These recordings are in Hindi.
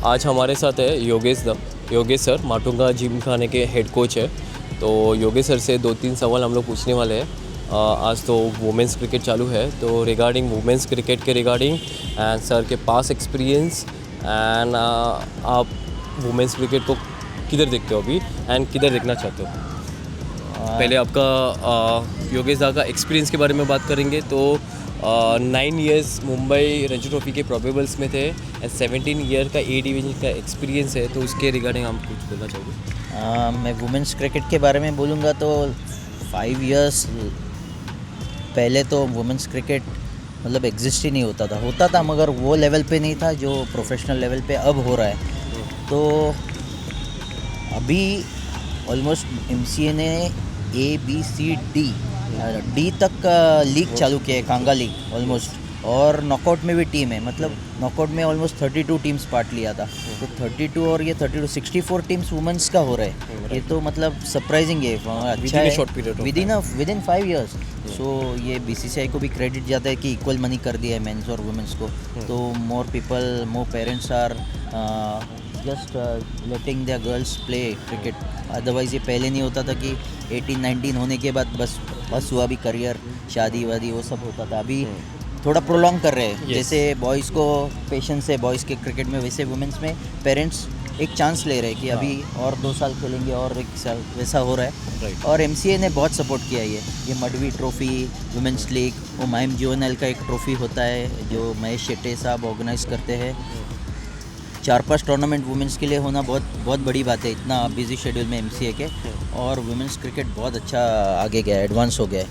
आज हमारे साथ है योगेश सर, माटुंगा जिम खाने के हेड कोच है। तो योगेश सर से 2-3 सवाल हम लोग पूछने वाले हैं। आज तो वुमेंस क्रिकेट चालू है, तो रिगार्डिंग वुमेंस क्रिकेट के रिगार्डिंग एंड सर के पास एक्सपीरियंस एंड आप वुमेंस क्रिकेट को किधर देखते हो अभी एंड किधर देखना चाहते हो? पहले आपका योगेश दा का एक्सपीरियंस के बारे में बात करेंगे। तो 9 इयर्स मुंबई रणजी ट्रॉफी के प्रोबेबल्स में थे एंड 17 ईयर का ए डिवीजन का एक्सपीरियंस है, तो उसके रिगार्डिंग हम कुछ बोलना चाहोगे? मैं वुमेंस क्रिकेट के बारे में बोलूँगा तो 5 इयर्स पहले तो वुमेंस क्रिकेट मतलब एग्जिस्ट ही नहीं होता था मगर वो लेवल पे नहीं था जो प्रोफेशनल लेवल पे अब हो रहा है। तो अभी ऑलमोस्ट एमसीए ने डी तक लीग चालू किया है, कांगा लीग ऑलमोस्ट, और नॉकआउट में भी टीम है। मतलब नॉकआउट में ऑलमोस्ट 32 टीम्स पार्ट लिया था, तो 32 और ये 32 64 टीम्स वुमेंस का हो रहा है। ये तो मतलब सरप्राइजिंग है, अच्छा है विद इन 5 इयर्स। सो ये बीसीसीआई को भी क्रेडिट जाता है कि इक्वल मनी कर दिया है मेंस और वुमेंस को। तो more people, more parents are just letting their girls play cricket. Otherwise ये पहले नहीं होता था कि 18-19 होने के बाद बस हुआ भी करियर, शादी वादी वो सब होता था। अभी थोड़ा प्रोलॉन्ग कर रहे हैं। जैसे बॉयज़ को पेशेंस है बॉयज़ के क्रिकेट में, वैसे वुमेंस में पेरेंट्स एक चांस ले रहे हैं कि अभी और 2 साल खेलेंगे और 1 साल, वैसा हो रहा है। और एमसीए ने बहुत सपोर्ट किया है। ये मडवी ट्रॉफी, वुमेंस लीग, वो माइम जीओएनएल का एक ट्रॉफी होता है जो महेश शेट्टी साहब ऑर्गेनाइज करते हैं। 4-5 टूर्नामेंट वुमेंस के लिए होना बहुत बड़ी बात है, इतना बिजी शेड्यूल में एमसीए के। और वुमेंस क्रिकेट बहुत अच्छा आगे गया है, एडवांस हो गया है।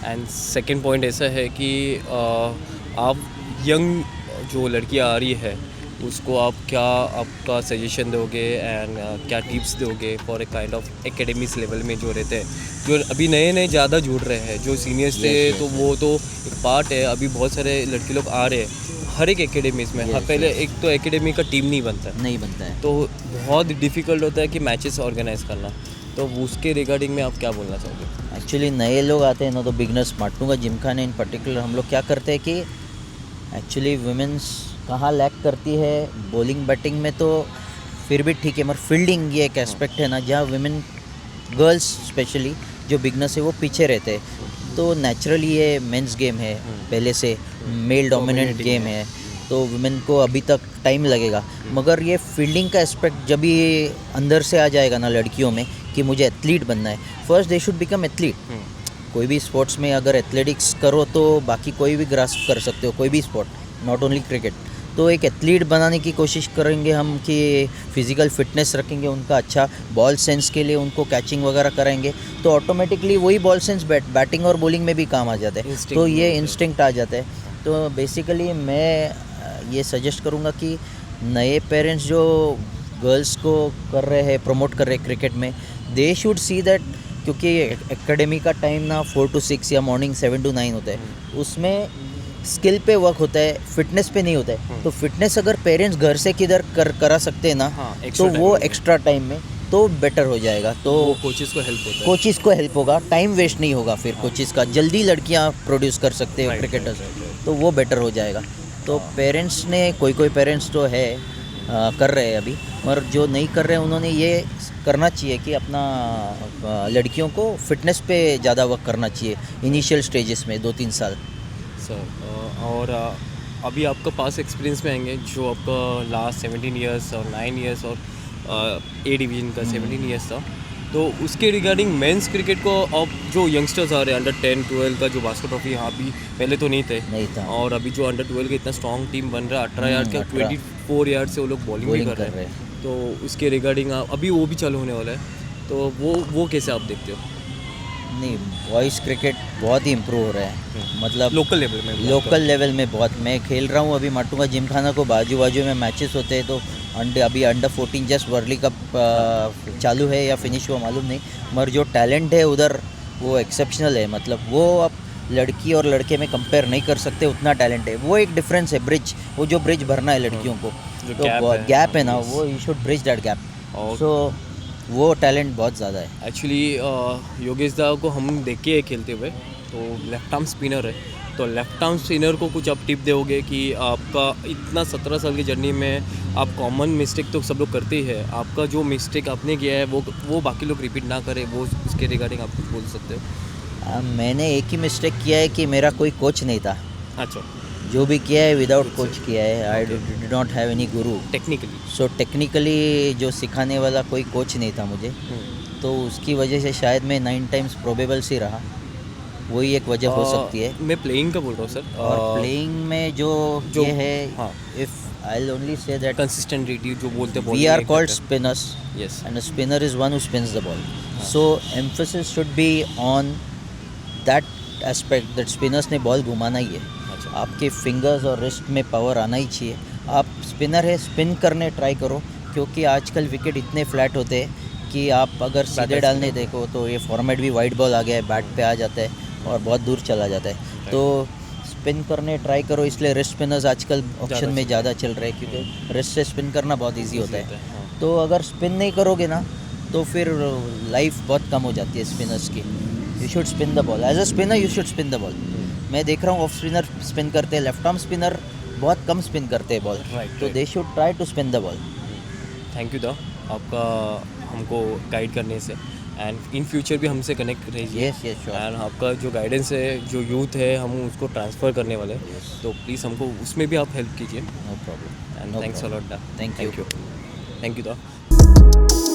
एंड सेकेंड पॉइंट ऐसा है कि आप यंग जो लड़कियां आ रही है उसको आप क्या आपका सजेशन दोगे एंड क्या टिप्स दोगे for a kind of academies level में जो रहते हैं, जो अभी नए ज़्यादा जुड़ रहे हैं, जो सीनियर्स थे तो वो तो एक पार्ट है। अभी बहुत सारे लड़के लोग आ रहे हैं हर एक एकेडमीज़ में। पहले एक तो एकेडमी का टीम नहीं बनता है, तो बहुत डिफ़िकल्ट होता है कि मैचेस ऑर्गेनाइज करना। तो उसके रिगार्डिंग में आप क्या बोलना चाहोगे? एक्चुअली नए लोग आते हैं ना, तो बिगनर्स, माटुंगा जिमखाने इन पर्टिकुलर हम लोग क्या करते हैं कि एक्चुअली वुमेंस कहाँ लैक करती है बॉलिंग बैटिंग में, तो फिर भी ठीक है, मगर फील्डिंग ये एक एस्पेक्ट है ना जहाँ वुमेन गर्ल्स स्पेशली जो बिगनर्स है वो पीछे रहते हैं। तो नेचुरली ये मेंस गेम है, पहले से मेल डोमिनेंट गेम है, तो वुमेन को अभी तक टाइम लगेगा। मगर ये फील्डिंग का एस्पेक्ट जब ये अंदर से आ जाएगा ना लड़कियों में कि मुझे एथलीट बनना है, first they should become athlete. कोई भी स्पोर्ट्स में अगर एथलेटिक्स करो तो बाकी कोई भी ग्रास्प कर सकते हो, कोई भी स्पोर्ट, नॉट ओनली क्रिकेट। तो एक एथलीट बनाने की कोशिश करेंगे हम कि फिज़िकल फिटनेस रखेंगे उनका, अच्छा बॉल सेंस के लिए उनको कैचिंग वगैरह कराएंगे, तो ऑटोमेटिकली वही बॉल सेंस बैटिंग और बॉलिंग में भी काम आ जाता है। तो ये इंस्टिंक्ट आ जाता है। तो बेसिकली मैं ये सजेस्ट करूँगा कि नए पेरेंट्स जो गर्ल्स को कर रहे हैं, प्रमोट कर रहे हैं क्रिकेट में, दे शुड सी दैट, क्योंकि एकेडमी का टाइम ना 4 to 6 या मॉर्निंग 7 to 9 होता है, उसमें स्किल पे वर्क होता है, फिटनेस पे नहीं होता है। तो फिटनेस अगर पेरेंट्स घर से किधर कर सकते हैं ना, तो वो एक्स्ट्रा टाइम में तो बेटर हो जाएगा। तो कोचेस को हेल्प होता है, कोचेस को हेल्प होगा, टाइम वेस्ट नहीं होगा फिर कोचेस का, जल्दी लड़कियां प्रोड्यूस कर सकते हैं क्रिकेटर्स, तो वो बेटर हो जाएगा। तो पेरेंट्स ने कोई पेरेंट्स तो है कर रहे हैं अभी, और जो नहीं कर रहे हैं उन्होंने ये करना चाहिए कि अपना लड़कियों को फिटनेस पे ज़्यादा वर्क करना चाहिए इनिशियल स्टेजेस में 2-3 साल। सर और अभी आपका पास एक्सपीरियंस में आएंगे, जो आपका लास्ट 17 इयर्स और 9 इयर्स और ए डिवीज़न का 17 इयर्स था, तो उसके रिगार्डिंग मेंस क्रिकेट को अब जो यंगस्टर्स आ रहे हैं, अंडर 10-12 का जो बास्केट ट्रॉफी यहाँ भी पहले तो नहीं था, और अभी जो अंडर 12 का इतना स्ट्रॉन्ग टीम बन रहा है, 18 यार्ड का 24 यार्ड से वो लोग बॉलिंग भी कर रहे हैं। तो उसके रिगार्डिंग अभी वो भी चालू होने वाला है, तो वो कैसे आप देखते हो? नहीं, बॉयज़ क्रिकेट बहुत ही इम्प्रूव हो रहा है, मतलब लोकल लेवल में बहुत। मैं खेल रहा हूँ अभी माटुंगा जिमखाना को, बाजू में मैचेस होते हैं, तो अभी अंडर 14 जस्ट वर्ल्ड कप चालू है या फिनिश हुआ मालूम नहीं, मगर जो टैलेंट है उधर वो एक्सेप्शनल है। मतलब वो अब लड़की और लड़के में कंपेयर नहीं कर सकते, उतना टैलेंट है। वो एक डिफरेंस है, ब्रिज, वो जो ब्रिज भरना है लड़कियों को, तो गैप है ना, वो you should bridge that gap. So वो टैलेंट बहुत ज़्यादा है। एक्चुअली योगेश दा को हम देखे हैं खेलते हुए, तो लेफ्ट आर्म स्पिनर है, तो लेफ्ट आर्म स्पिनर को कुछ आप टिप दोगे कि आपका इतना 17 साल की जर्नी में आप कॉमन मिस्टेक तो सब लोग करते ही है, आपका जो मिस्टेक आपने किया है वो बाकी लोग रिपीट ना करें, वो उसके रिगार्डिंग आप कुछ बोल सकते हो? मैंने एक ही मिस्टेक किया है कि मेरा कोई कोच नहीं था। अच्छा, जो भी किया है विदाउट कोच किया है। I did not have any Guru. Technically. So technically जो सिखाने वाला कोई कोच नहीं था मुझे, तो उसकी वजह से शायद मैं 9 टाइम्स प्रोबेबल सी रहा। वही एक वजह हो सकती है। मैं प्लेइंग का बोल रहा हूँ सर। और प्लेइंग में जो ये है, हाँ, if I will only say that consistently जो बोलते हैं, we are called spinners, yes, and a spinner is one who spins the ball. So emphasis should be on that aspect that spinners ने बॉल घुमाना ही है। अच्छा, आपके फिंगर्स और रिस्ट में पावर आना ही चाहिए। आप स्पिनर है, स्पिन करने ट्राई करो, क्योंकि आजकल विकेट इतने फ्लैट होते हैं कि आप अगर सीधे डालने देखो तो ये फॉर्मेट भी वाइड बॉल आ गया है, बैट पे आ जाता है और बहुत दूर चला जाता है। तो स्पिन करने ट्राई करो, इसलिए रिस्ट स्पिनर्स आजकल ऑप्शन में ज़्यादा चल रहे हैं, क्योंकि रिस्ट से स्पिन करना बहुत ईजी होता है। तो अगर स्पिन नहीं करोगे ना तो फिर लाइफ बहुत कम हो जाती है स्पिनर्स की। You should spin the ball, as a spinner you should spin the ball. मैं देख रहा हूँ ऑफ स्पिनर स्पिन करते हैं, लेफ्ट आर्म स्पिनर बहुत कम स्पिन करते हैं बॉल, तो they should try to spin the ball. Thank you दा आपका हमको गाइड करने से, एंड इन फ्यूचर भी हमसे कनेक्ट रहिए। Yes yes sure. एंड आपका जो गाइडेंस है, जो यूथ है, हम उसको ट्रांसफ़र करने वाले हैं, तो प्लीज़ हमको उसमें भी आप हेल्प कीजिए। No problem. And thanks a lot दा। Thank you. थैंक यू दा।